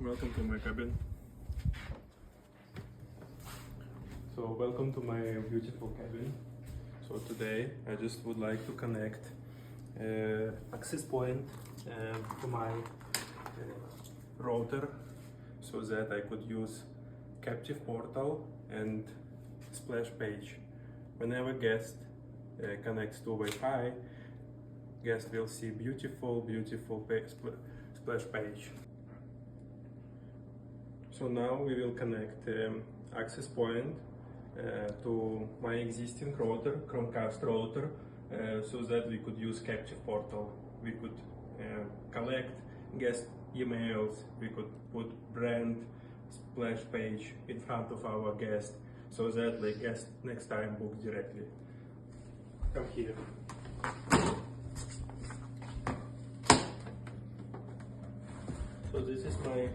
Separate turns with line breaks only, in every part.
Welcome to my cabin. So welcome to my beautiful cabin. So today I just would like to connect access point to my router so that I could use captive portal and splash page. Whenever guest connects to Wi-Fi, guest will see beautiful splash page. So now we will connect access point to my existing router, Chromecast router, so that we could use captive portal. We could collect guest emails, we could put brand splash page in front of our guest, so that the guest next time books directly. Come here. So this is my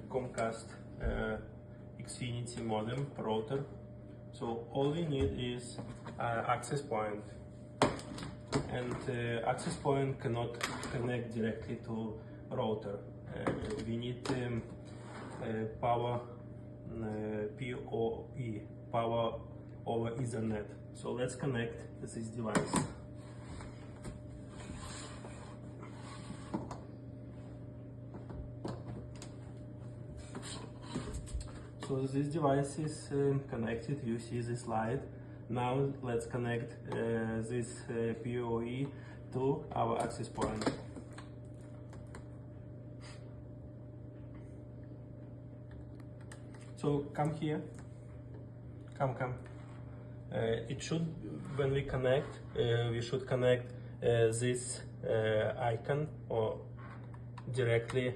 Chromecast Xfinity modem router. So all we need is access point, and access point cannot connect directly to router. We need power PoE, power over Ethernet. So let's connect this device. So this device is connected. You see this light. Now let's connect this PoE to our access point. So come here. Come. It should, when we connect, we should connect this icon or directly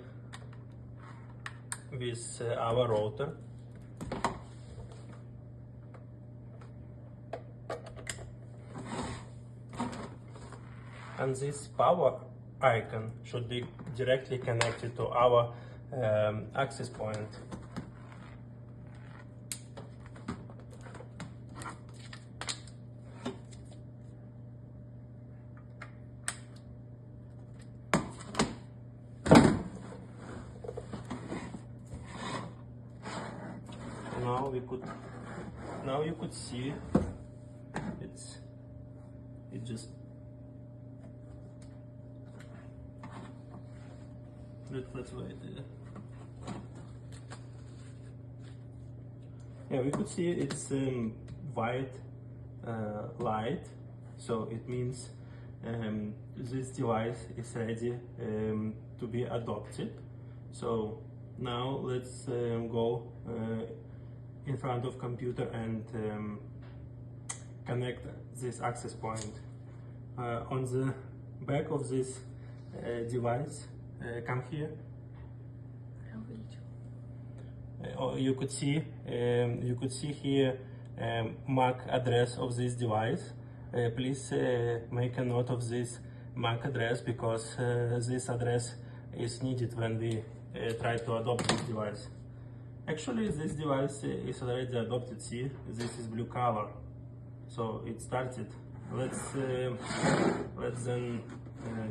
with our router. And this power icon should be directly connected to our access point. Now you could see it just let's wait. Yeah, we could see it's white light, so it means this device is ready to be adopted. So now let's go in front of computer and connect this access point. On the back of this device, come here. You could see here MAC address of this device. Please make a note of this MAC address, because this address is needed when we try to adopt this device. Actually, this device is already adopted. See, this is blue color, so it started. Let's then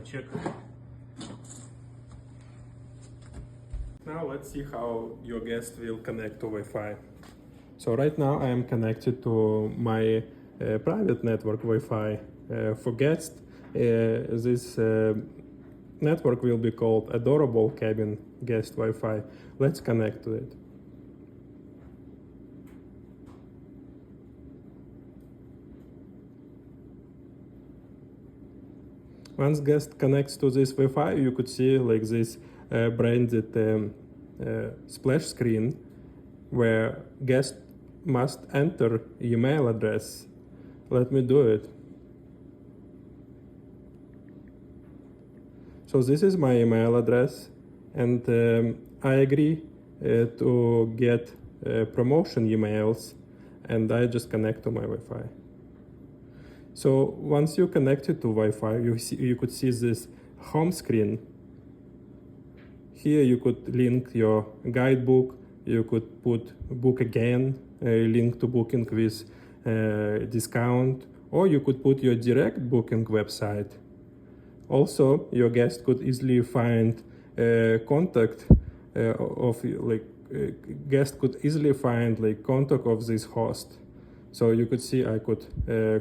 check. Now let's see how your guest will connect to Wi-Fi. So right now I am connected to my private network Wi-Fi. For guests, this network will be called Adorable Cabin Guest Wi-Fi. Let's connect to it. Once guest connects to this Wi-Fi, you could see like this branded splash screen, where guest must enter email address. Let me do it. So this is my email address, and I agree to get promotion emails, and I just connect to my Wi-Fi. So once you connected to Wi-Fi, you could see this home screen. Here you could link your guidebook, you could put book again, a link to booking with discount, or you could put your direct booking website. Also, your guest could easily find contact of like guest could easily find like contact of this host. So you could see I could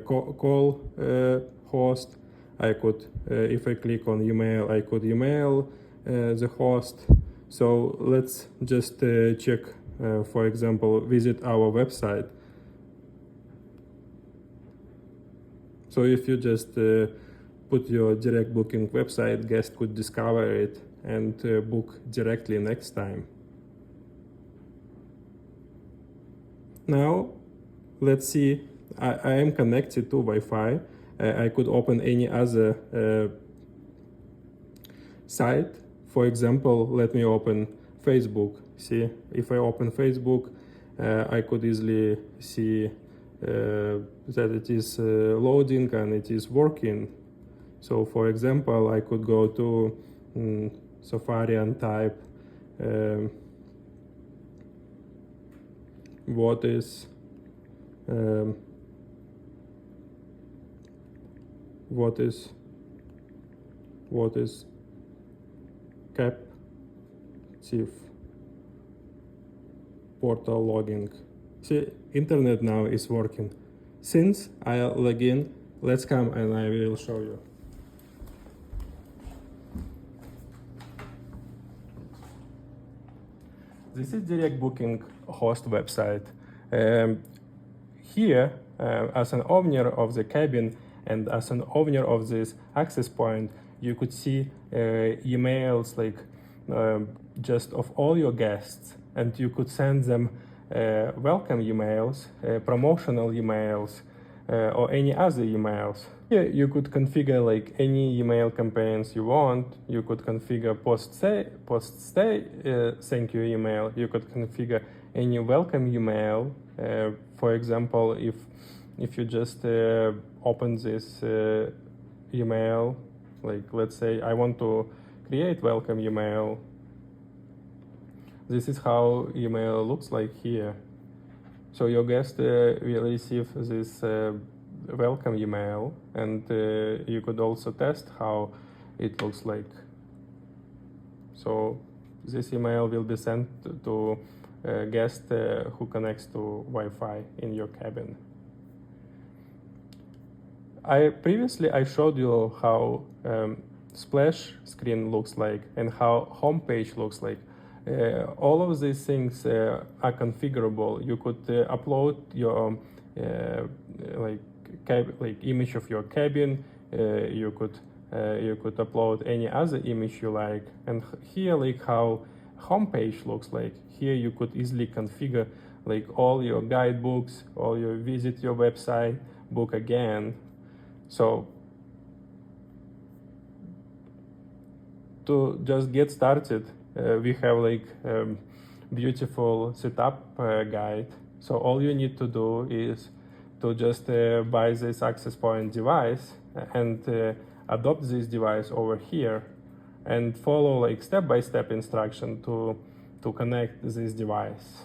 call host. I could, if I click on email, I could email the host. So let's just check, for example, visit our website. So if you just put your direct booking website, guest could discover it and book directly next time. Now, let's see, I am connected to Wi-Fi. I could open any other site. For example, let me open Facebook. See, if I open Facebook, I could easily see that it is loading and it is working. So for example, I could go to Safari and type what is captive portal logging. See, internet now is working. Since I log in, let's come and I will show you. This is direct booking host website. Here, as an owner of the cabin and as an owner of this access point, you could see emails like just of all your guests, and you could send them welcome emails, promotional emails, or any other emails. Here you could configure like any email campaigns you want. You could configure post-stay thank you email. You could configure any welcome email. For example, if you just open this email, like let's say I want to create welcome email. This is how email looks like here. So your guest will receive this welcome email, and you could also test how it looks like. So this email will be sent to a guest who connects to Wi-Fi in your cabin. Previously I showed you how splash screen looks like and how homepage looks like. All of these things are configurable. You could upload your image of your cabin. You could upload any other image you like. And here, like how homepage looks like. Here you could easily configure like all your guidebooks, all your visit your website, book again. So to just get started, we have like beautiful setup guide. So all you need to do is to just buy this access point device and adopt this device over here and follow like step-by-step instruction to connect this device.